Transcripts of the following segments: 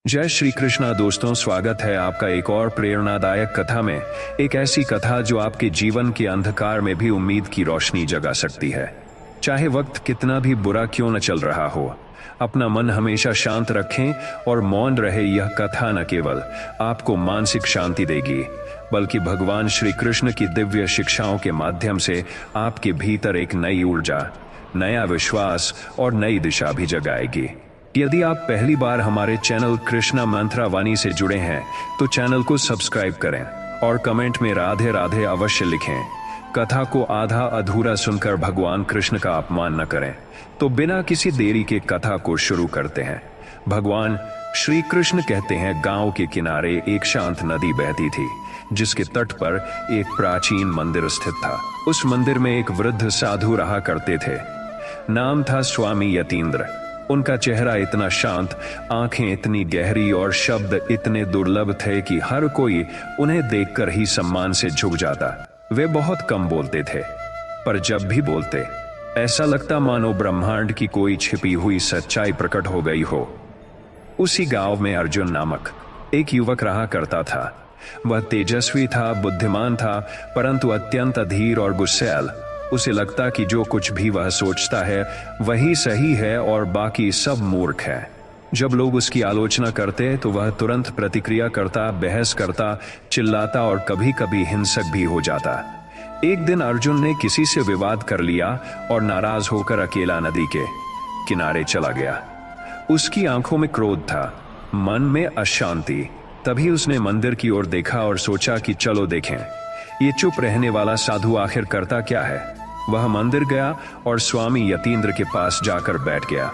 जय श्री कृष्णा दोस्तों, स्वागत है आपका एक और प्रेरणादायक कथा में। एक ऐसी कथा जो आपके जीवन के अंधकार में भी उम्मीद की रोशनी जगा सकती है। चाहे वक्त कितना भी बुरा क्यों न चल रहा हो, अपना मन हमेशा शांत रखें और मौन रहे। यह कथा न केवल आपको मानसिक शांति देगी, बल्कि भगवान श्री कृष्ण की दिव्य शिक्षाओं के माध्यम से आपके भीतर एक नई ऊर्जा, नया विश्वास और नई दिशा भी जगाएगी। यदि आप पहली बार हमारे चैनल कृष्णा मंत्रा वाणी से जुड़े हैं तो चैनल को सब्सक्राइब करें और कमेंट में राधे राधे अवश्य लिखें। कथा को आधा अधूरा सुनकर भगवान कृष्ण का अपमान न करें। तो बिना किसी देरी के कथा को शुरू करते हैं। भगवान श्री कृष्ण कहते हैं, गांव के किनारे एक शांत नदी बहती थी, जिसके तट पर एक प्राचीन मंदिर स्थित था। उस मंदिर में एक वृद्ध साधु रहा करते थे। नाम था स्वामी यतीन्द्र। उनका चेहरा इतना शांत, आंखें इतनी गहरी और शब्द इतने दुर्लभ थे कि हर कोई उन्हें देखकर ही सम्मान से झुक जाता। वे बहुत कम बोलते थे, पर जब भी बोलते ऐसा लगता मानो ब्रह्मांड की कोई छिपी हुई सच्चाई प्रकट हो गई हो। उसी गांव में अर्जुन नामक एक युवक रहा करता था। वह तेजस्वी था, बुद्धिमान था, परंतु अत्यंत अधीर और गुस्सैल। उसे लगता कि जो कुछ भी वह सोचता है वही सही है और बाकी सब मूर्ख है। जब लोग उसकी आलोचना करते तो वह तुरंत प्रतिक्रिया करता, बहस करता, चिल्लाता और कभी कभी हिंसक भी हो जाता। एक दिन अर्जुन ने किसी से विवाद कर लिया और नाराज होकर अकेला नदी के किनारे चला गया। उसकी आंखों में क्रोध था, मन में अशांति। तभी उसने मंदिर की ओर देखा और सोचा कि चलो देखें, ये चुप रहने वाला साधु आखिर करता क्या है। वह मंदिर गया और स्वामी यतीन्द्र के पास जाकर बैठ गया।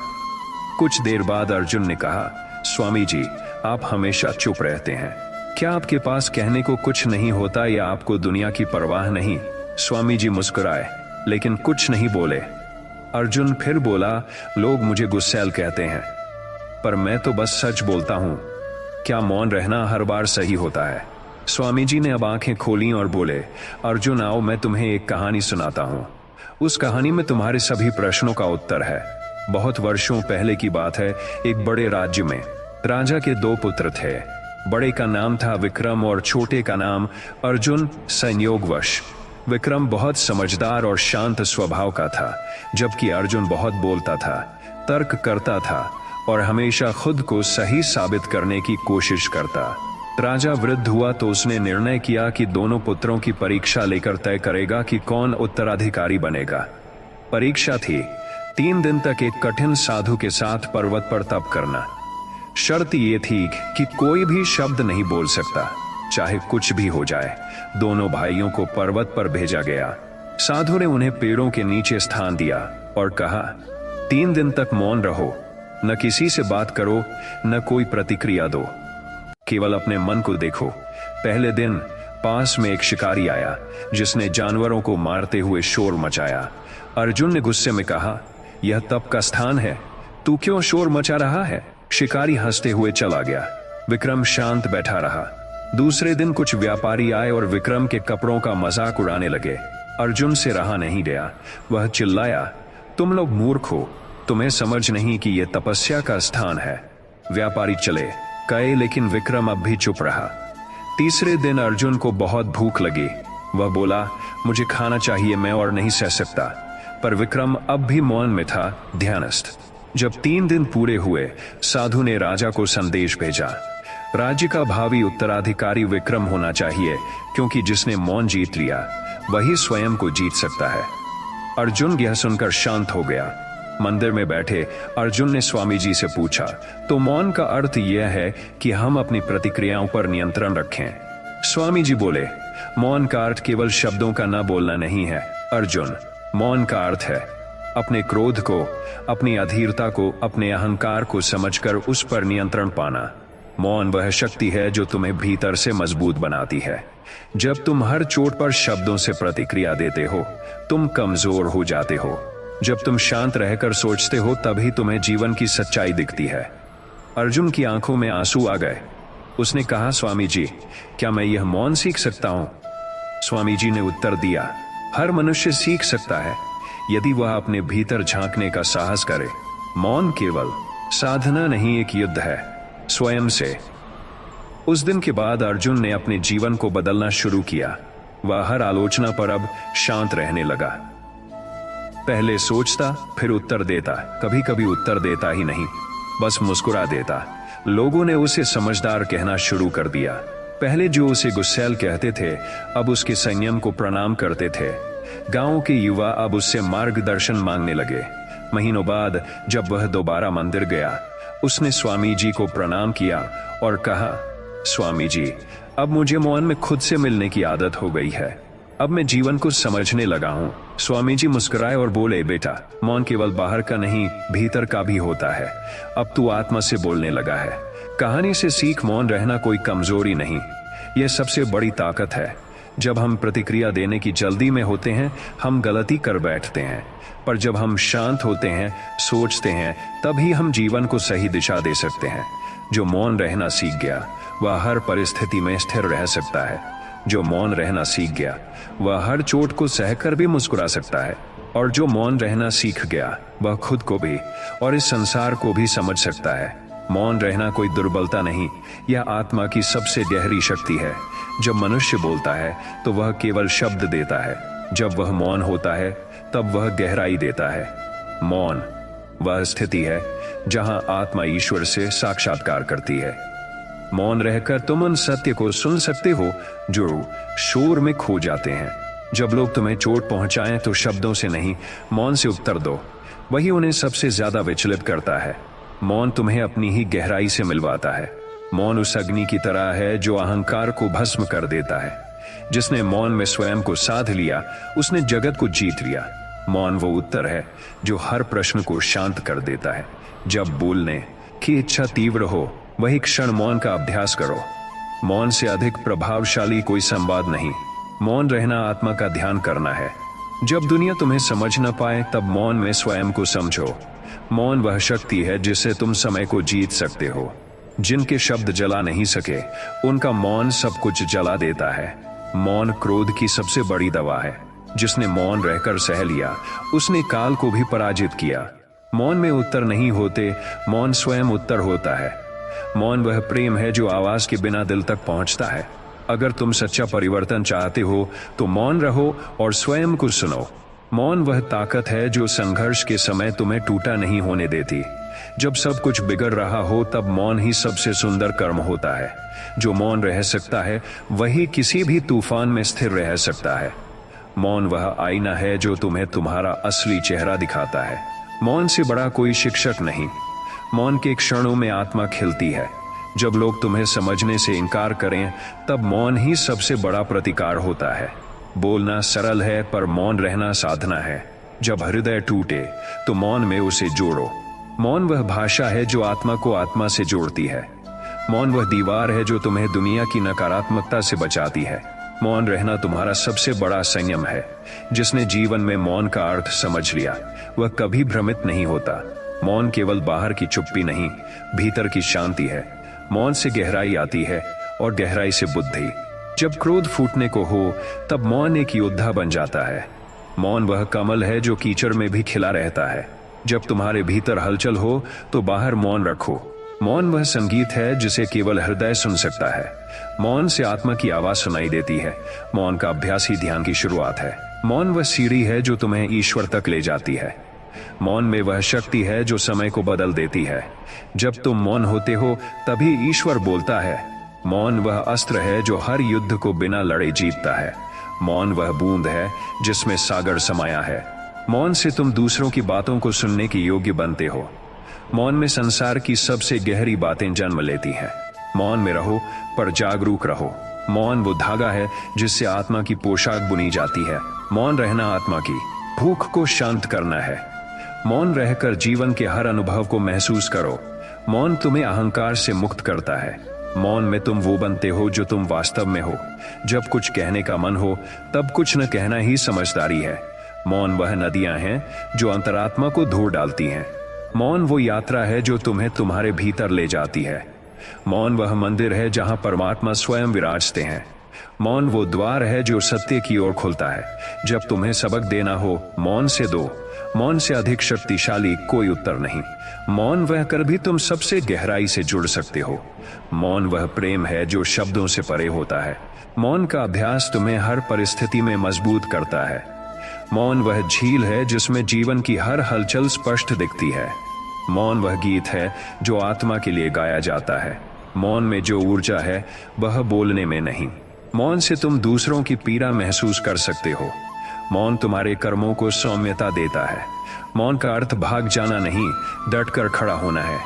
कुछ देर बाद अर्जुन ने कहा, स्वामी जी, आप हमेशा चुप रहते हैं। क्या आपके पास कहने को कुछ नहीं होता या आपको दुनिया की परवाह नहीं? स्वामी जी मुस्कुराए, लेकिन कुछ नहीं बोले। अर्जुन फिर बोला, लोग मुझे गुस्सैल कहते हैं, पर मैं तो बस सच बोलता हूं। क्या मौन रहना हर बार सही होता है? स्वामी जी ने अब आंखें खोली और बोले, अर्जुन आओ, मैं तुम्हें एक कहानी सुनाता हूं। उस कहानी में तुम्हारे सभी प्रश्नों का उत्तर है। बहुत वर्षों पहले की बात है। एक बड़े राज्य में राजा के दो पुत्र थे। बड़े का नाम था विक्रम और छोटे का नाम अर्जुन। संयोगवश विक्रम बहुत समझदार और शांत स्वभाव का था, जबकि अर्जुन बहुत बोलता था, तर्क करता था और हमेशा खुद को सही साबित करने की कोशिश करता। राजा वृद्ध हुआ तो उसने निर्णय किया कि दोनों पुत्रों की परीक्षा लेकर तय करेगा कि कौन उत्तराधिकारी बनेगा। परीक्षा थी 3 दिन तक एक कठिन साधु के साथ पर्वत पर तप करना। शर्त ये थी कि कोई भी शब्द नहीं बोल सकता, चाहे कुछ भी हो जाए। दोनों भाइयों को पर्वत पर भेजा गया। साधु ने उन्हें पेड़ों के नीचे स्थान दिया और कहा, 3 दिन तक मौन रहो, न किसी से बात करो, न कोई प्रतिक्रिया दो, केवल अपने मन को देखो। पहले दिन पास में एक शिकारी आया, जिसने जानवरों को मारते हुए शोर मचाया। अर्जुन ने गुस्से में कहा, यह तप का स्थान है, तू क्यों शोर मचा रहा है? शिकारी हंसते हुए चला गया। विक्रम शांत बैठा रहा। दूसरे दिन कुछ व्यापारी आए और विक्रम के कपड़ों का मजाक उड़ाने लगे। अर्जुन से रहा नहीं गया। वह चिल्लाया, तुम लोग मूर्ख हो, तुम्हें समझ नहीं कि यह तपस्या का स्थान है। व्यापारी चले गए, लेकिन विक्रम अब भी चुप रहा। तीसरे दिन अर्जुन को बहुत भूख लगी। वह बोला, मुझे खाना चाहिए, मैं और नहीं सह सकता। पर विक्रम अब भी मौन में था, ध्यानस्थ। जब 3 दिन पूरे हुए, साधु ने राजा को संदेश भेजा, राज्य का भावी उत्तराधिकारी विक्रम होना चाहिए, क्योंकि जिसने मौन जीत लिया वही स्वयं को जीत सकता है। अर्जुन यह सुनकर शांत हो गया। मंदिर में बैठे अर्जुन ने स्वामी जी से पूछा, तो मौन का अर्थ यह है कि हम अपनी प्रतिक्रियाओं पर नियंत्रण रखें? स्वामी जी बोले, मौन का अर्थ केवल शब्दों का न बोलना नहीं है अर्जुन। मौन का अर्थ है अपने क्रोध को, अपनी अधीरता को, अपने अहंकार को समझकर उस पर नियंत्रण पाना। मौन वह शक्ति है जो तुम्हें भीतर से मजबूत बनाती है। जब तुम हर चोट पर शब्दों से प्रतिक्रिया देते हो, तुम कमजोर हो जाते हो। जब तुम शांत रहकर सोचते हो, तभी तुम्हें जीवन की सच्चाई दिखती है। अर्जुन की आंखों में आंसू आ गए। उसने कहा, स्वामी जी, क्या मैं यह मौन सीख सकता हूं? स्वामी जी ने उत्तर दिया, हर मनुष्य सीख सकता है, यदि वह अपने भीतर झांकने का साहस करे। मौन केवल साधना नहीं, एक युद्ध है। स्वयं से। उस दिन के बाद अर्जुन ने अपने जीवन को बदलना शुरू किया। वह हर आलोचना पर अब शांत रहने लगा। पहले सोचता, फिर उत्तर देता, कभी कभी उत्तर देता ही नहीं, बस मुस्कुरा देता। लोगों ने उसे समझदार कहना शुरू कर दिया। पहले जो उसे गुस्सैल कहते थे, अब उसके संयम को प्रणाम करते थे। गांव के युवा अब उससे मार्गदर्शन मांगने लगे। महीनों बाद जब वह दोबारा मंदिर गया, उसने स्वामी जी को प्रणाम किया और कहा, स्वामी जी, अब मुझे मौन में खुद से मिलने की आदत हो गई है। अब मैं जीवन को समझने लगा हूँ। स्वामी जी मुस्कुराए और बोले, बेटा, मौन केवल बाहर का नहीं, भीतर का भी होता है। अब तू आत्मा से बोलने लगा है। कहानी से सीख, मौन रहना कोई कमजोरी नहीं, यह सबसे बड़ी ताकत है। जब हम प्रतिक्रिया देने की जल्दी में होते हैं, हम गलती कर बैठते हैं, पर जब हम शांत होते हैं, सोचते हैं, तभी हम जीवन को सही दिशा दे सकते हैं। जो मौन रहना सीख गया, वह हर परिस्थिति में स्थिर रह सकता है। जो मौन रहना सीख गया, वह हर चोट को सहकर भी मुस्कुरा सकता है। और जो मौन रहना सीख गया, वह खुद को भी और इस संसार को भी समझ सकता है। मौन रहना कोई दुर्बलता नहीं, यह आत्मा की सबसे गहरी शक्ति है। जब मनुष्य बोलता है तो वह केवल शब्द देता है, जब वह मौन होता है तब वह गहराई देता है। मौन वह स्थिति है जहां आत्मा ईश्वर से साक्षात्कार करती है। मौन रहकर तुम उन सत्य को सुन सकते हो जो शोर में खो जाते हैं। जब लोग तुम्हें चोट पहुंचाएं तो शब्दों से नहीं, मौन से उत्तर दो। वही उन्हें सबसे ज्यादा विचलित करता है। मौन तुम्हें अपनी ही गहराई से मिलवाता है। मौन उस अग्नि की तरह है जो अहंकार को भस्म कर देता है। जिसने मौन में स्वयं को साध लिया, उसने जगत को जीत लिया। मौन वो उत्तर है जो हर प्रश्न को शांत कर देता है। जब बोलने की इच्छा तीव्र हो, वही क्षण मौन का अभ्यास करो। मौन से अधिक प्रभावशाली कोई संवाद नहीं। मौन रहना आत्मा का ध्यान करना है। जब दुनिया तुम्हें समझ न पाए, तब मौन में स्वयं को समझो। मौन वह शक्ति है जिससे तुम समय को जीत सकते हो। जिनके शब्द जला नहीं सके, उनका मौन सब कुछ जला देता है। मौन क्रोध की सबसे बड़ी दवा है। जिसने मौन रहकर सह लिया, उसने काल को भी पराजित किया। मौन में उत्तर नहीं होते, मौन स्वयं उत्तर होता है। मौन वह प्रेम है जो आवाज के बिना दिल तक पहुंचता है। अगर तुम सच्चा परिवर्तन चाहते हो तो मौन रहो और स्वयं को सुनो। मौन वह ताकत है जो संघर्ष के समय तुम्हें टूटा नहीं होने देती। जब सब कुछ बिगड़ रहा हो, तब मौन ही सबसे सुंदर कर्म होता है। जो मौन रह सकता है, वही किसी भी तूफान में स्थिर रह सकता है। मौन वह आईना है जो तुम्हें तुम्हारा असली चेहरा दिखाता है। मौन से बड़ा कोई शिक्षक नहीं। मौन के क्षणों में आत्मा खिलती है। जब लोग तुम्हें समझने से इनकार करें, तब मौन ही सबसे बड़ा प्रतिकार होता है। बोलना सरल है, पर मौन रहना साधना है। जब हृदय टूटे तो मौन में उसे जोड़ो। मौन वह भाषा है जो आत्मा को आत्मा से जोड़ती है। मौन वह दीवार है जो तुम्हें दुनिया की नकारात्मकता से बचाती है। मौन रहना तुम्हारा सबसे बड़ा संयम है। जिसने जीवन में मौन का अर्थ समझ लिया, वह कभी भ्रमित नहीं होता। मौन केवल बाहर की चुप्पी नहीं, भीतर की शांति है। मौन से गहराई आती है और गहराई से बुद्धि। जब क्रोध फूटने को हो, तब मौन एक योद्धा बन जाता है। मौन वह कमल है जो कीचड़ में भी खिला रहता है। जब तुम्हारे भीतर हलचल हो, तो बाहर मौन रखो। मौन वह संगीत है जिसे केवल हृदय सुन सकता है। मौन से आत्मा की आवाज सुनाई देती है। मौन का अभ्यास ही ध्यान की शुरुआत है। मौन वह सीढ़ी है जो तुम्हें ईश्वर तक ले जाती है। मौन में वह शक्ति है जो समय को बदल देती है। जब तुम मौन होते हो, तभी ईश्वर बोलता है। मौन वह अस्त्र है जो हर युद्ध को बिना लड़े जीतता है। मौन वह बूंद है जिसमें सागर समाया है। मौन से तुम दूसरों की बातों को सुनने के योग्य बनते हो। मौन में संसार की सबसे गहरी बातें जन्म लेती हैं। मौन में रहो, पर जागरूक रहो। मौन वो धागा है जिससे आत्मा की पोशाक बुनी जाती है। मौन रहना आत्मा की भूख को शांत करना है। मौन रहकर जीवन के हर अनुभव को महसूस करो। मौन तुम्हें अहंकार से मुक्त करता है। मौन में तुम वो बनते हो जो तुम वास्तव में हो। जब कुछ कहने का मन हो, तब कुछ न कहना ही समझदारी है। मौन वह नदियां हैं जो अंतरात्मा को धो डालती हैं। मौन वो यात्रा है जो तुम्हें तुम्हारे भीतर ले जाती है। मौन वह मंदिर है जहां परमात्मा स्वयं विराजते हैं। मौन वो द्वार है जो सत्य की ओर खुलता है। जब तुम्हें सबक देना हो, मौन से दो। मौन से अधिक शक्तिशाली कोई उत्तर नहीं। मौन वह कर भी तुम सबसे गहराई से जुड़ सकते हो। मौन वह प्रेम है जो शब्दों से परे होता है। मौन का अभ्यास तुम्हें हर परिस्थिति में मजबूत करता है। मौन वह झील है जिसमें जीवन की हर हलचल स्पष्ट दिखती है। मौन वह गीत है जो आत्मा के लिए गाया जाता है। मौन में जो ऊर्जा है वह बोलने में नहीं। मौन से तुम दूसरों की पीड़ा महसूस कर सकते हो। मौन तुम्हारे कर्मों को सौम्यता देता है। मौन का अर्थ भाग जाना नहीं, डटकर खड़ा होना है,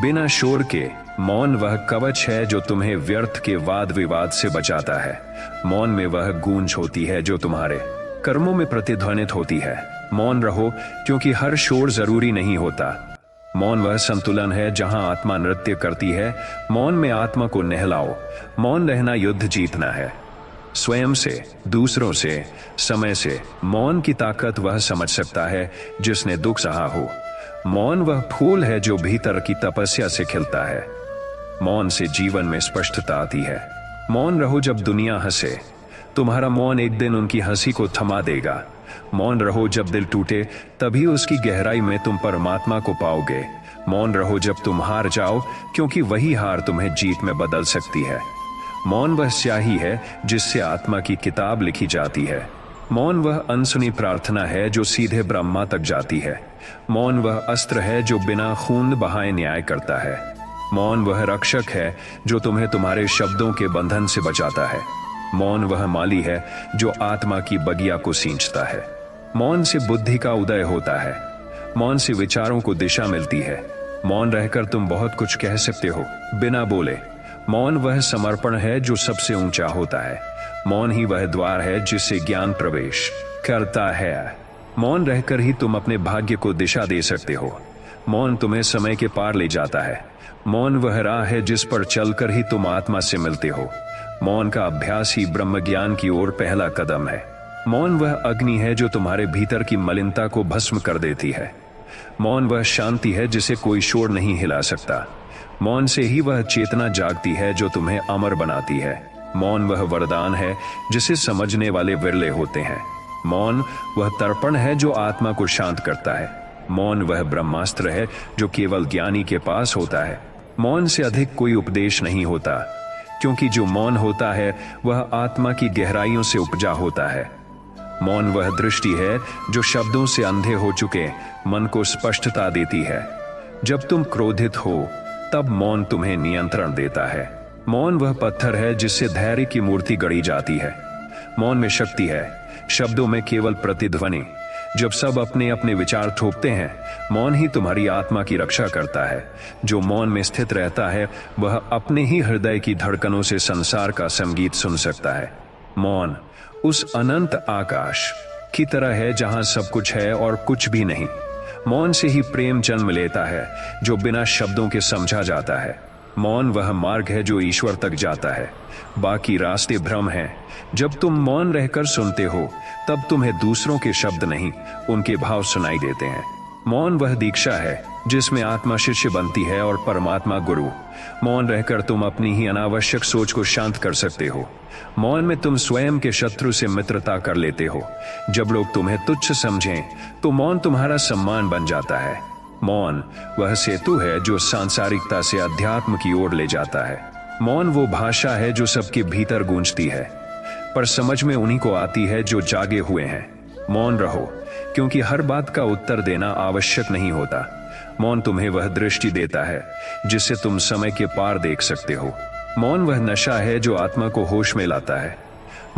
बिना शोर के। मौन वह कवच है जो तुम्हें व्यर्थ के वाद विवाद से बचाता है। मौन में वह गूंज होती है जो तुम्हारे कर्मों में प्रतिध्वनित होती है। मौन रहो, क्योंकि हर शोर जरूरी नहीं होता। मौन वह संतुलन है जहां आत्मा नृत्य करती है। मौन में आत्मा को नहलाओ। मौन रहना युद्ध जीतना है, स्वयं से, दूसरों से, समय से। मौन की ताकत वह समझ सकता है जिसने दुख सहा हो। मौन वह फूल है जो भीतर की तपस्या से खिलता है। मौन से जीवन में स्पष्टता आती है। मौन रहो जब दुनिया हंसे। तुम्हारा मौन एक दिन उनकी हंसी को थमा देगा। मौन रहो जब दिल टूटे, तभी उसकी गहराई में तुम परमात्मा को पाओगे। मौन रहो जब तुम हार जाओ, क्योंकि वही हार तुम्हें जीत में बदल सकती है। मौन वह स्याही है जिससे आत्मा की किताब लिखी जाती है। मौन वह अनसुनी प्रार्थना है जो सीधे ब्रह्मा तक जाती है। मौन वह अस्त्र है जो बिना खून बहाए न्याय करता है। मौन वह रक्षक है जो तुम्हें तुम्हारे शब्दों के बंधन से बचाता है। मौन वह माली है जो आत्मा की बगिया को सींचता है। मौन से बुद्धि का उदय होता है। मौन से विचारों को दिशा मिलती है। मौन रहकर तुम बहुत कुछ कह सकते हो बिना बोले। मौन वह समर्पण है जो सबसे ऊंचा होता है। मौन ही वह द्वार है जिससे ज्ञान प्रवेश करता है। मौन रहकर ही तुम अपने भाग्य को दिशा दे सकते हो। मौन तुम्हें समय के पार ले जाता है। मौन वह राह है जिस पर चलकर ही तुम आत्मा से मिलते हो। मौन का अभ्यास ही ब्रह्म ज्ञान की ओर पहला कदम है। मौन वह अग्नि है जो तुम्हारे भीतर की मलिनता को भस्म कर देती है। मौन वह शांति है जिसे कोई शोर नहीं हिला सकता। मौन से ही वह चेतना जागती है जो तुम्हें अमर बनाती है। मौन वह वरदान है जिसे समझने वाले विरले होते हैं। मौन वह तर्पण है जो आत्मा को शांत करता है। मौन वह ब्रह्मास्त्र है जो केवल ज्ञानी के पास होता है। मौन से अधिक कोई उपदेश नहीं होता, क्योंकि जो मौन होता है वह आत्मा की गहराइयों से उपजा होता है। मौन वह दृष्टि है जो शब्दों से अंधे हो चुके मन को स्पष्टता देती है। जब तुम क्रोधित हो तब मौन तुम्हें नियंत्रण देता है। मौन वह पत्थर है जिससे धैर्य की मूर्ति गढ़ी जाती है। मौन में शक्ति है, शब्दों में केवल प्रतिध्वनि। जब सब अपने अपने विचार थोपते हैं, मौन ही तुम्हारी आत्मा की रक्षा करता है। जो मौन में स्थित रहता है वह अपने ही हृदय की धड़कनों से संसार का संगीत सुन सकता है। मौन उस अनंत आकाश की तरह है जहां सब कुछ है और कुछ भी नहीं। मौन से ही प्रेम जन्म लेता है जो बिना शब्दों के समझा जाता है। मौन वह मार्ग है जो ईश्वर तक जाता है, बाकी रास्ते भ्रम हैं। जब तुम मौन रहकर सुनते हो तब तुम्हें दूसरों के शब्द नहीं, उनके भाव सुनाई देते हैं। मौन वह दीक्षा है जिसमें आत्मा शिष्य बनती है और परमात्मा गुरु। मौन रहकर तुम अपनी ही अनावश्यक सोच को शांत कर सकते हो। मौन में तुम स्वयं के शत्रु से मित्रता कर लेते हो। जब लोग तुम्हें तुच्छ समझें तो मौन तुम्हारा सम्मान बन जाता है। मौन वह सेतु है जो सांसारिकता से अध्यात्म की ओर ले जाता है। मौन वो भाषा है जो सबके भीतर गूंजती है, पर समझ में उन्हीं को आती है जो जागे हुए हैं। मौन रहो, क्योंकि हर बात का उत्तर देना आवश्यक नहीं होता। मौन तुम्हें वह दृष्टि देता है जिससे तुम समय के पार देख सकते हो। मौन वह नशा है जो आत्मा को होश में लाता है।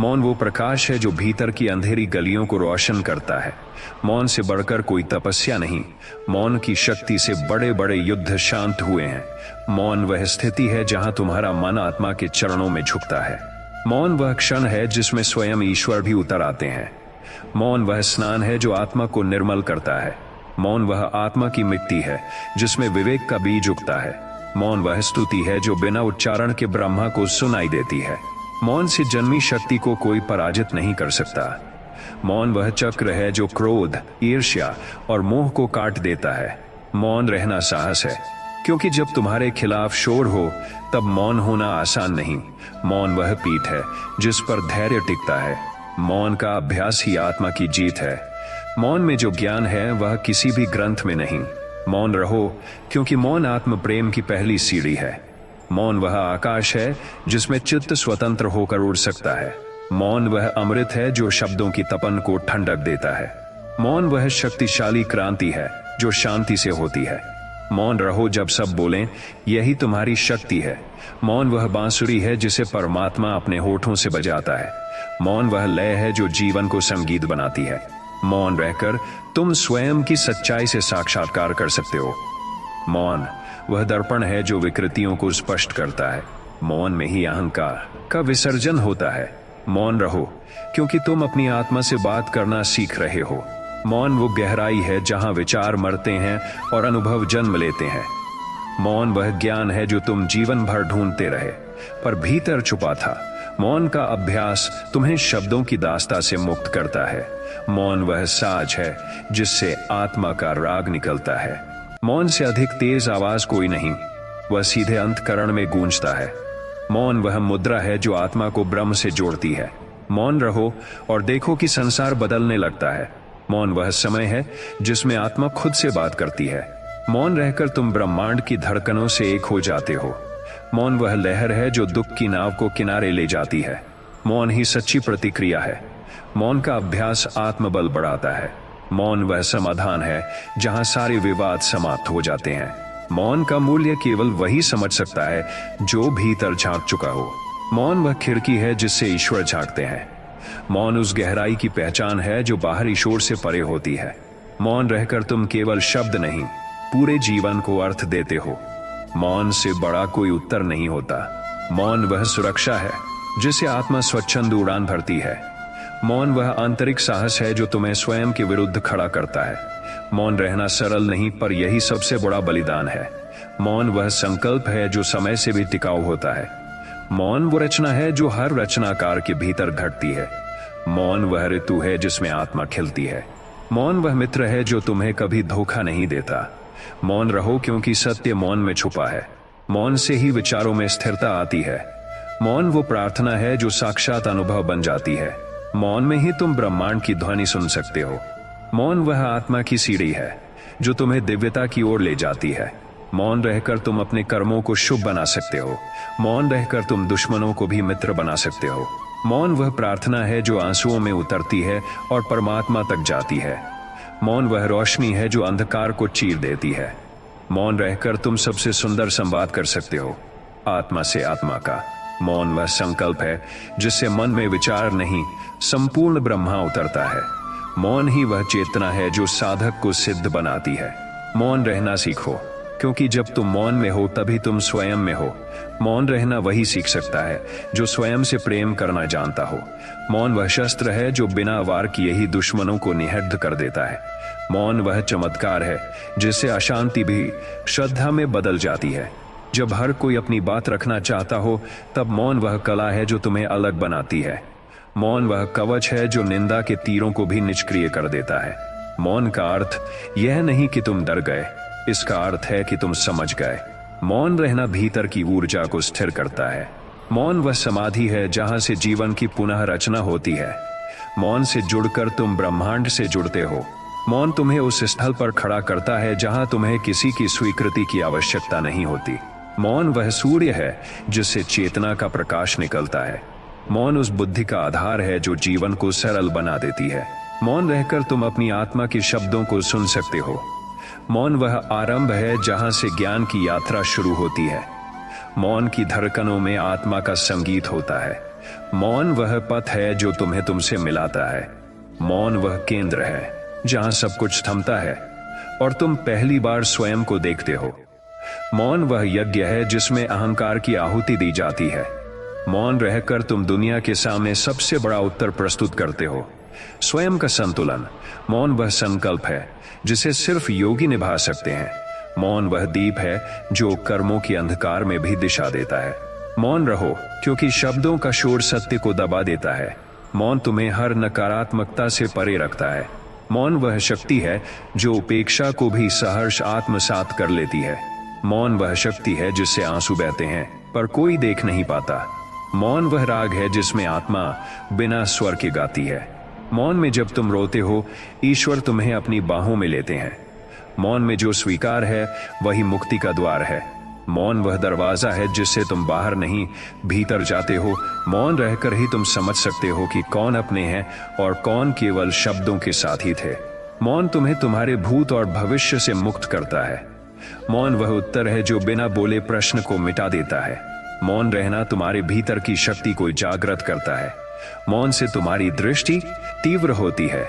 मौन वो प्रकाश है जो भीतर की अंधेरी गलियों को रोशन करता है। मौन से बढ़कर कोई तपस्या नहीं, मौन की शक्ति से बड़े बड़े युद्ध शांत हुए हैं। मौन वह स्थिति है जहां तुम्हारा मन आत्मा के चरणों में झुकता है। मौन वह क्षण है जिसमें स्वयं ईश्वर भी उतर आते हैं। मौन वह स्नान है जो आत्मा को निर्मल करता है। मौन वह आत्मा की मिट्टी है जिसमें विवेक का बीज उगता है। मौन वह स्तुति है जो बिना उच्चारण के ब्रह्मा को सुनाई देती है। मौन से जन्मी शक्ति को कोई पराजित नहीं कर सकता। मौन वह चक्र है जो क्रोध, ईर्ष्या और मोह को काट देता है। मौन रहना साहस है, क्योंकि जब तुम्हारे खिलाफ शोर हो तब मौन होना आसान नहीं। मौन वह पीठ है जिस पर धैर्य टिकता है। मौन का अभ्यास ही आत्मा की जीत है। मौन में जो ज्ञान है वह किसी भी ग्रंथ में नहीं। मौन रहो, क्योंकि मौन आत्म प्रेम की पहली सीढ़ी है। मौन वह आकाश है जिसमें चित्त स्वतंत्र होकर उड़ सकता है। मौन वह अमृत है जो शब्दों की तपन को ठंडक देता है। मौन वह शक्तिशाली क्रांति है जो शांति से होती है। मौन रहो जब सब बोलें, यही तुम्हारी शक्ति है। मौन वह बांसुरी है जिसे परमात्मा अपने होठों से बजाता है। मौन वह लय है जो जीवन को संगीत बनाती है। मौन रहकर तुम स्वयं की सच्चाई से साक्षात्कार कर सकते हो। मौन वह दर्पण है जो विकृतियों को स्पष्ट करता है। मौन में ही अहंकार का विसर्जन होता है। मौन रहो, क्योंकि तुम अपनी आत्मा से बात करना सीख रहे हो। मौन वो गहराई है जहां विचार मरते हैं और अनुभव जन्म लेते हैं। मौन वह ज्ञान है जो तुम जीवन भर ढूंढते रहे पर भीतर छुपा था। मौन का अभ्यास तुम्हें शब्दों की दास्ता से मुक्त करता है। मौन वह साज है जिससे आत्मा का राग निकलता है। मौन से अधिक तेज आवाज कोई नहीं, वह सीधे अंतकरण में गूंजता है। मौन वह मुद्रा है जो आत्मा को ब्रह्म से जोड़ती है। मौन रहो और देखो कि संसार बदलने लगता है। मौन वह समय है जिसमें आत्मा खुद से बात करती है। मौन रहकर तुम ब्रह्मांड की धड़कनों से एक हो जाते हो। मौन वह लहर है जो दुख की नाव को किनारे ले जाती है। मौन ही सच्ची प्रतिक्रिया है। मौन का अभ्यास आत्मबल बढ़ाता है। मौन वह समाधान है जहां सारे विवाद समाप्त हो जाते हैं। मौन का मूल्य केवल वही समझ सकता है जो भीतर झांक चुका हो। मौन वह खिड़की है जिससे ईश्वर झांकते हैं। मौन उस गहराई की पहचान है जो बाहरी शोर से परे होती है। मौन रहकर तुम केवल शब्द नहीं, पूरे जीवन को अर्थ देते हो। मौन से बड़ा कोई उत्तर नहीं होता। मौन वह सुरक्षा है जिसे आत्मा स्वच्छंद उड़ान भरती है। मौन वह आंतरिक साहस है जो तुम्हें स्वयं के विरुद्ध खड़ा करता है। मौन रहना सरल नहीं, पर यही सबसे बड़ा बलिदान है। मौन वह संकल्प है जो समय से भी टिकाऊ होता है। मौन वो रचना है जो हर रचनाकार के भीतर घटती है। मौन वह ऋतु है जिसमें आत्मा खिलती है। मौन वह मित्र है जो तुम्हें कभी धोखा नहीं देता। मौन रहो, क्योंकि सत्य मौन में छुपा है। मौन से ही विचारों में स्थिरता आती है। मौन वो प्रार्थना है जो साक्षात अनुभव बन जाती है। मौन में ही तुम ब्रह्मांड की ध्वनि सुन सकते हो। मौन वह आत्मा की सीढ़ी है जो तुम्हें दिव्यता की ओर ले जाती है। मौन रहकर तुम अपने कर्मों को शुभ बना सकते हो। मौन रहकर तुम दुश्मनों को भी मित्र बना सकते हो। मौन वह प्रार्थना है जो आंसुओं में उतरती है और परमात्मा तक जाती है। मौन वह रोशनी है जो अंधकार को चीर देती है। मौन रहकर तुम सबसे सुंदर संवाद कर सकते हो, आत्मा से आत्मा का। मौन वह संकल्प है जिससे मन में विचार नहीं, संपूर्ण ब्रह्मा उतरता है। मौन ही वह चेतना है जो साधक को सिद्ध बनाती है। मौन रहना सीखो, क्योंकि जब तुम मौन में हो तभी तुम स्वयं में हो। मौन रहना वही सीख सकता है जो स्वयं से प्रेम करना जानता हो। मौन वह शस्त्र है जो बिना वार किए ही दुश्मनों को निहत्थ कर देता है। मौन वह चमत्कार है जिससे अशांति भी श्रद्धा में बदल जाती है। जब हर कोई अपनी बात रखना चाहता हो, तब मौन वह कला है जो तुम्हें अलग बनाती है। मौन वह कवच है जो निंदा के तीरों को भी निष्क्रिय कर देता है। मौन का अर्थ यह नहीं कि तुम डर गए, इसका अर्थ है कि तुम समझ गए। मौन रहना भीतर की ऊर्जा को स्थिर करता है। मौन वह समाधि है जहां से जीवन की पुनः रचना होती है। मौन से जुड़कर तुम ब्रह्मांड से जुड़ते हो। मौन तुम्हें उस स्थल पर खड़ा करता है जहां तुम्हें किसी की स्वीकृति की आवश्यकता नहीं होती। मौन वह सूर्य है जिससे चेतना का प्रकाश निकलता है। मौन उस बुद्धि का आधार है जो जीवन को सरल बना देती है। मौन रहकर तुम अपनी आत्मा के शब्दों को सुन सकते हो। मौन वह आरंभ है जहां से ज्ञान की यात्रा शुरू होती है। मौन की धड़कनों में आत्मा का संगीत होता है। मौन वह पथ है जो तुम्हें तुमसे मिलाता है। मौन वह केंद्र है जहां सब कुछ थमता है और तुम पहली बार स्वयं को देखते हो। मौन वह यज्ञ है जिसमें अहंकार की आहुति दी जाती है। मौन रहकर तुम दुनिया के सामने सबसे बड़ा उत्तर प्रस्तुत करते हो, स्वयं का संतुलन। मौन वह संकल्प है जिसे सिर्फ योगी निभा सकते हैं। मौन वह दीप है जो कर्मों के अंधकार में भी दिशा देता है। मौन रहो, क्योंकि शब्दों का शोर सत्य को दबा देता है। मौन तुम्हें हर नकारात्मकता से परे रखता है। मौन वह शक्ति है जो उपेक्षा को भी सहर्ष आत्मसात कर लेती है। मौन वह शक्ति है जिससे आंसू बहते हैं पर कोई देख नहीं पाता। मौन वह राग है जिसमें आत्मा बिना स्वर के गाती है। मौन में जब तुम रोते हो, ईश्वर तुम्हें अपनी बाहों में लेते हैं। मौन में जो स्वीकार है वही मुक्ति का द्वार है। मौन वह दरवाजा है जिससे तुम बाहर नहीं भीतर जाते हो। मौन रहकर ही तुम समझ सकते हो कि कौन अपने हैं और कौन केवल शब्दों के साथी थे। मौन तुम्हें तुम्हारे भूत और भविष्य से मुक्त करता है। मौन वह उत्तर है जो बिना बोले प्रश्न को मिटा देता है। मौन रहना तुम्हारे भीतर की शक्ति को जागृत करता है। मौन से तुम्हारी दृष्टि तीव्र होती है।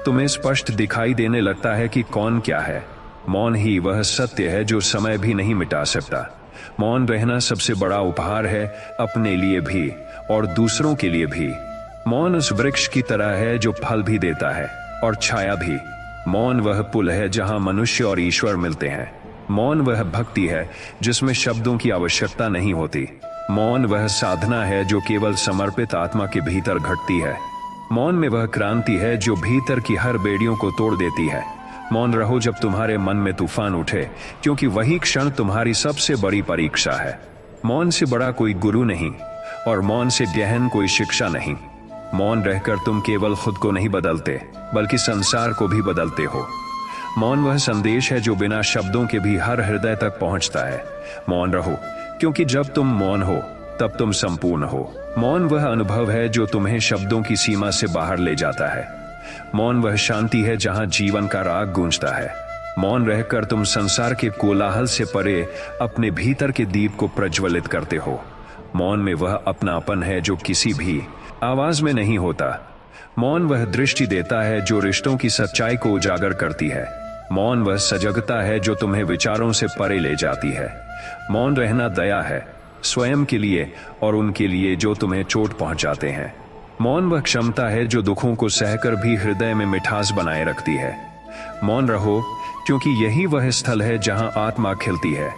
तुम्हें स्पष्ट दिखाई देने लगता है कि कौन क्या है। मौन ही वह सत्य है जो समय भी नहीं मिटा सकता। मौन रहना सबसे बड़ा उपहार है, अपने लिए भी और दूसरों के लिए भी। मौन उस वृक्ष की तरह है जो फल भी देता है और छाया भी। मौन वह पुल है जहां मनुष्य और ईश्वर मिलते हैं। मौन वह भक्ति है जिसमें शब्दों की आवश्यकता नहीं होती। मौन वह साधना है जो केवल समर्पित आत्मा के भीतर घटती है। मौन में वह क्रांति है जो भीतर की हर बेड़ियों को तोड़ देती है। मौन रहो जब तुम्हारे मन में तूफान उठे, क्योंकि वही क्षण तुम्हारी सबसे बड़ी परीक्षा है। मौन से बड़ा कोई गुरु नहीं और मौन से गहन कोई शिक्षा नहीं। मौन रहकर तुम केवल खुद को नहीं बदलते बल्कि संसार को भी बदलते हो। मौन वह संदेश है जो बिना शब्दों के भी हर हृदय तक पहुंचता है। मौन रहो, क्योंकि जब तुम मौन हो तब तुम संपूर्ण हो। मौन वह अनुभव है जो तुम्हें शब्दों की सीमा से बाहर ले जाता है। मौन वह शांति है जहां जीवन का राग गूंजता है। मौन रहकर तुम संसार के कोलाहल से परे अपने भीतर के दीप को प्रज्वलित करते हो। मौन में वह अपनापन है जो किसी भी आवाज में नहीं होता। मौन वह दृष्टि देता है जो रिश्तों की सच्चाई को उजागर करती है। मौन वह सजगता है जो तुम्हें विचारों से परे ले जाती है। मौन रहना दया है, स्वयं के लिए और उनके लिए जो तुम्हें चोट पहुंचाते हैं। मौन वह क्षमता है जो दुखों को सहकर भी हृदय में मिठास बनाए रखती है। मौन रहो, क्योंकि यही वह स्थल है जहां आत्मा खिलती है।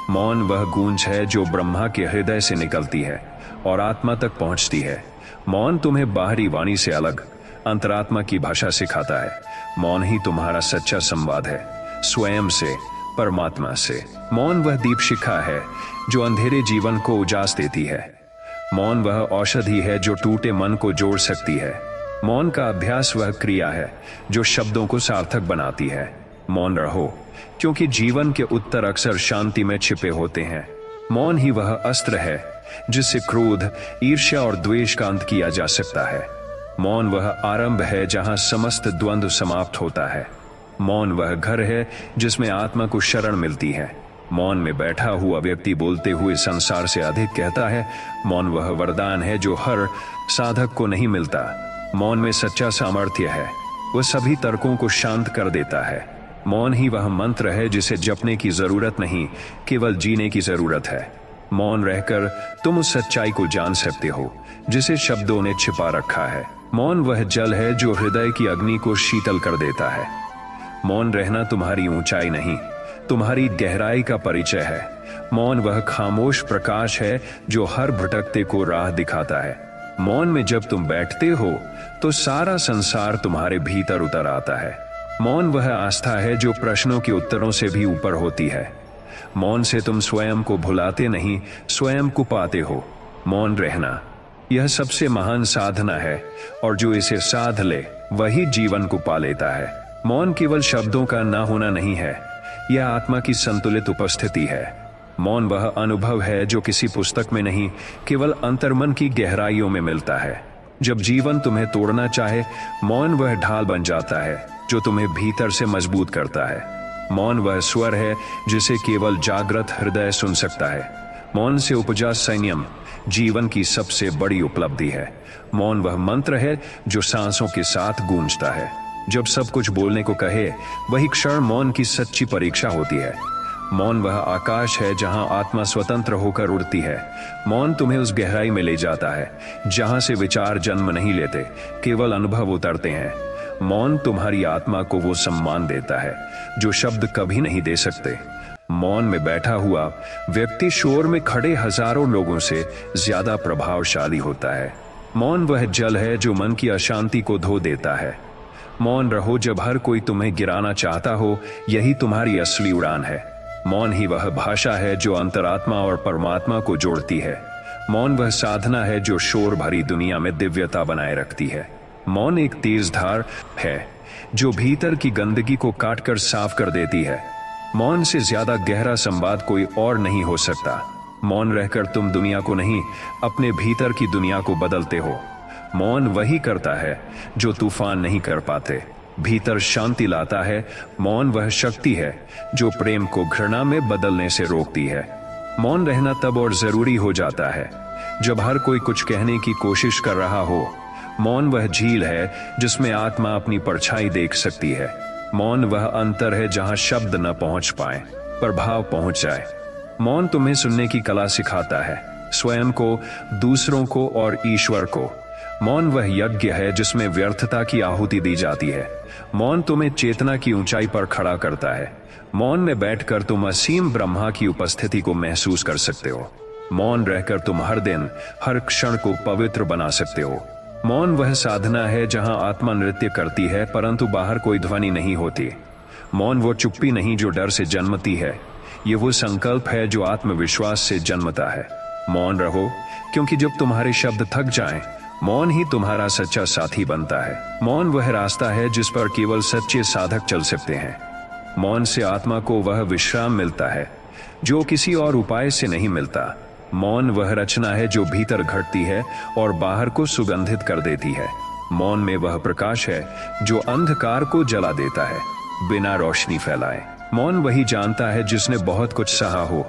मौन वह गूंज है जो ब्रह्मा के हृदय से निकलती है और आत्मा तक पहुंचती है। मौन तुम्हें बाहरी वाणी से अलग अंतरात्मा की भाषा सिखाता है। मौन ही तुम्हारा सच्चा संवाद है, स्वयं से, परमात्मा से। मौन वह दीपशिखा है जो अंधेरे जीवन को उजास देती है। मौन वह औषधि है जो टूटे मन को जोड़ सकती है। मौन का अभ्यास वह क्रिया है जो शब्दों को सार्थक बनाती है। मौन रहो, क्योंकि जीवन के उत्तर अक्सर शांति में छिपे होते हैं। मौन ही वह अस्त्र है जिससे क्रोध, ईर्ष्या और द्वेष का अंत किया जा सकता है। मौन वह आरंभ है जहां समस्त द्वंद्व समाप्त होता है। मौन वह घर है जिसमें आत्मा को शरण मिलती है। मौन में बैठा हुआ व्यक्ति बोलते हुए संसार से अधिक कहता है। मौन वह वरदान है जो हर साधक को नहीं मिलता। मौन में सच्चा सामर्थ्य है, वह सभी तर्कों को शांत कर देता है। मौन ही वह मंत्र है जिसे जपने की जरूरत नहीं, केवल जीने की जरूरत है। मौन रहकर तुम उस सच्चाई को जान सकते हो जिसे शब्दों ने छिपा रखा है। मौन वह जल है जो हृदय की अग्नि को शीतल कर देता है। मौन रहना तुम्हारी ऊंचाई नहीं, तुम्हारी गहराई का परिचय है। मौन वह खामोश प्रकाश है जो हर भटकते को राह दिखाता है। मौन में जब तुम बैठते हो तो सारा संसार तुम्हारे भीतर उतर आता है। मौन वह आस्था है जो प्रश्नों के उत्तरों से भी ऊपर होती है। मौन से तुम स्वयं को भुलाते नहीं, स्वयं को पाते हो। मौन रहना यह सबसे महान साधना है और जो इसे साध ले वही जीवन को पा लेता है। मौन केवल शब्दों का ना होना नहीं है, यह आत्मा की संतुलित उपस्थिति है। मौन वह अनुभव है जो किसी पुस्तक में नहीं, केवल अंतर्मन की गहराइयों में मिलता है। जब जीवन तुम्हें तोड़ना चाहे, मौन वह ढाल बन जाता है जो तुम्हें भीतर से मजबूत करता है। मौन वह स्वर है जिसे केवल जागृत हृदय सुन सकता है। मौन से उपजा संयम जीवन की सबसे बड़ी उपलब्धि है। मौन वह मंत्र है जो सांसों के साथ गूंजता है। जब सब कुछ बोलने को कहे, वही क्षण मौन की सच्ची परीक्षा होती है। मौन वह आकाश है जहां आत्मा स्वतंत्र होकर उड़ती है। मौन तुम्हें उस गहराई में ले जाता है जहां से विचार जन्म नहीं लेते, केवल अनुभव उतरते हैं। मौन तुम्हारी आत्मा को वो सम्मान देता है जो शब्द कभी नहीं दे सकते। मौन में बैठा हुआ व्यक्ति शोर में खड़े हजारों लोगों से ज्यादा प्रभावशाली होता है। मौन वह जल है जो मन की अशांति को धो देता है। मौन रहो जब हर कोई तुम्हें गिराना चाहता हो, यही तुम्हारी असली उड़ान है। मौन ही वह भाषा है जो अंतरात्मा और परमात्मा को जोड़ती है। मौन वह साधना है जो शोर भरी दुनिया में दिव्यता बनाए रखती है। मौन एक तेज धार है जो भीतर की गंदगी को काटकर साफ कर देती है। मौन से ज्यादा गहरा संवाद कोई और नहीं हो सकता। मौन रहकर तुम दुनिया को नहीं, अपने भीतर की दुनिया को बदलते हो। मौन वही करता है जो तूफान नहीं कर पाते, भीतर शांति लाता है। मौन वह शक्ति है जो प्रेम को घृणा में बदलने से रोकती है। मौन रहना तब और जरूरी हो जाता है जब हर कोई कुछ कहने की कोशिश कर रहा हो। मौन वह झील है जिसमें आत्मा अपनी परछाई देख सकती है। मौन वह अंतर है जहां शब्द न पहुंच पाए पर भाव पहुंच जाए। मौन तुम्हें सुनने की कला सिखाता है, स्वयं को, दूसरों को और ईश्वर को। मौन वह यज्ञ है जिसमें व्यर्थता की आहुति दी जाती है। मौन तुम्हें चेतना की ऊंचाई पर खड़ा करता है। मौन में बैठकर तुम असीम ब्रह्मा की उपस्थिति को महसूस कर सकते हो। मौन रहकर तुम हर दिन, हर क्षण को पवित्र बना सकते हो। मौन वह साधना है जहां आत्मा नृत्य करती है परंतु बाहर कोई ध्वनि नहीं होती। मौन वो चुप्पी नहीं जो डर से जन्मती है, ये वो संकल्प है जो आत्मविश्वास से जन्मता है। मौन रहो, क्योंकि जब तुम्हारे शब्द थक जाएं, मौन ही तुम्हारा सच्चा साथी बनता है। मौन वह रास्ता है जिस पर केवल सच्चे साधक चल सकते हैं। मौन से आत्मा को वह विश्राम मिलता है जो किसी और उपाय से नहीं मिलता। मौन वह रचना है जो भीतर घटती है और बाहर को सुगंधित कर देती है। मौन में वह प्रकाश है जो अंधकार को जला देता है बिना रोशनी फैलाए। मौन वही जानता है जिसने बहुत कुछ सहा हो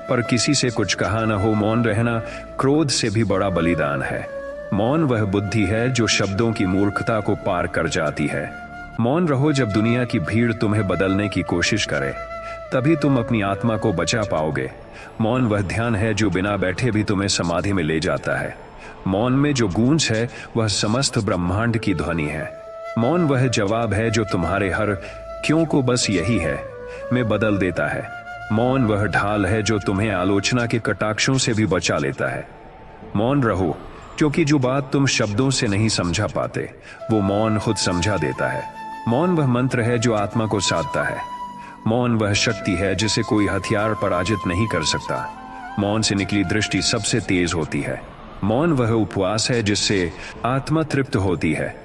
पर किसी से कुछ कहा न हो। मौन रहना क्रोध से भी बड़ा बलिदान है। मौन वह बुद्धि है जो शब्दों की मूर्खता को पार कर जाती है। मौन रहो जब दुनिया की भीड़ तुम्हें बदलने की कोशिश करे, तभी तुम अपनी आत्मा को बचा पाओगे। मौन वह ध्यान है जो बिना बैठे भी तुम्हें समाधि में ले जाता है। मौन में जो गूंज है वह समस्त ब्रह्मांड की ध्वनि है। मौन वह जवाब है जो तुम्हारे हर क्यों को बस यही है में बदल देता है। मौन वह ढाल है जो तुम्हें आलोचना के कटाक्षों से भी बचा लेता है। मौन रहो, क्योंकि जो बात तुम शब्दों से नहीं समझा पाते वो मौन खुद समझा देता है। मौन वह मंत्र है जो आत्मा को साधता है। मौन वह शक्ति है जिसे कोई हथियार पराजित नहीं कर सकता। मौन से निकली दृष्टि सबसे तेज होती है। मौन वह उपवास है जिससे आत्मा तृप्त होती है।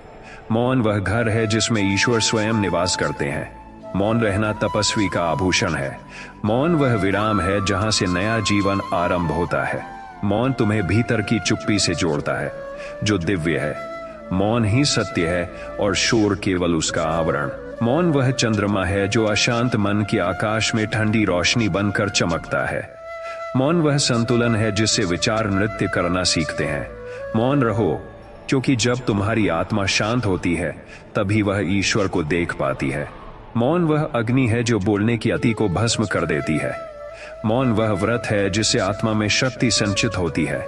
मौन वह घर है जिसमें ईश्वर स्वयं निवास करते हैं। मौन रहना तपस्वी का आभूषण है। मौन वह विराम है जहां से नया जीवन आरंभ होता है। मौन तुम्हें भीतर की चुप्पी से जोड़ता है जो दिव्य है। मौन ही सत्य है और शोर केवल उसका आवरण। मौन वह चंद्रमा है जो अशांत मन के आकाश में ठंडी रोशनी बनकर चमकता है। मौन वह संतुलन है जिससे विचार नृत्य करना सीखते हैं। मौन रहो, क्योंकि जब तुम्हारी आत्मा शांत होती है तभी वह ईश्वर को देख पाती है। मौन वह अग्नि है जो बोलने की अति को भस्म कर देती है। मौन वह व्रत है जिससे आत्मा में शक्ति संचित होती है।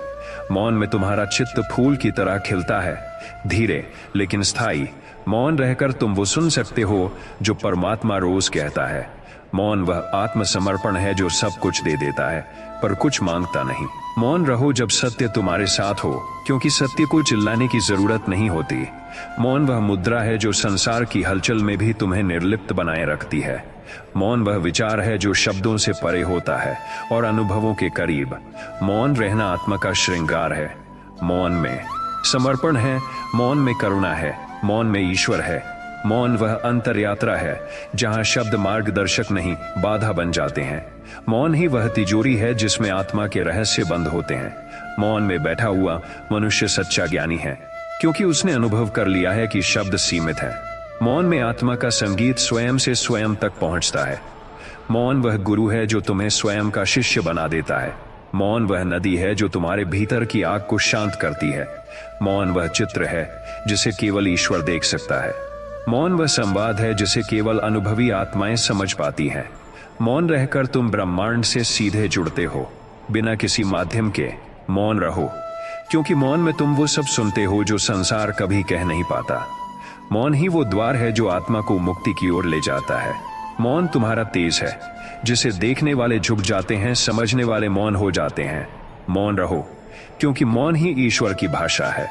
मौन में तुम्हारा चित्त फूल की तरह खिलता है, धीरे लेकिन स्थायी। मौन रहकर तुम वो सुन सकते हो जो परमात्मा रोज कहता है। मौन वह आत्मसमर्पण है जो सब कुछ दे देता है पर कुछ मांगता नहीं। मौन रहो जब सत्य तुम्हारे साथ हो, क्योंकि सत्य को चिल्लाने की जरूरत नहीं होती। मौन वह मुद्रा है जो संसार की हलचल में भी तुम्हें निर्लिप्त बनाए रखती है। मौन वह विचार है जो शब्दों से परे होता है और अनुभवों के करीब। मौन रहना आत्मा का श्रृंगार है। मौन में समर्पण है, मौन में करुणा है, मौन में ईश्वर है। मौन वह अंतर यात्रा है जहां शब्द मार्गदर्शक नहीं, बाधा बन जाते हैं। मौन ही वह तिजोरी है जिसमें आत्मा के रहस्य बंद होते हैं। मौन में बैठा हुआ मनुष्य सच्चा ज्ञानी है, क्योंकि उसने अनुभव कर लिया है कि शब्द सीमित है। मौन में आत्मा का संगीत स्वयं से स्वयं तक पहुंचता है। मौन वह गुरु है जो तुम्हें स्वयं का शिष्य बना देता है। मौन वह नदी है जो तुम्हारे भीतर की आग को शांत करती है। मौन वह चित्र है जिसे केवल ईश्वर देख सकता है। मौन वह संवाद है जिसे केवल अनुभवी आत्माएं समझ पाती हैं। मौन रहकर तुम ब्रह्मांड से सीधे जुड़ते हो, बिना किसी माध्यम के। मौन रहो, क्योंकि मौन में तुम वो सब सुनते हो जो संसार कभी कह नहीं पाता। मौन ही वो द्वार है जो आत्मा को मुक्ति की ओर ले जाता है। मौन तुम्हारा तेज है जिसे देखने वाले झुक जाते हैं, समझने वाले मौन हो जाते हैं। मौन रहो, क्योंकि मौन ही ईश्वर की भाषा है।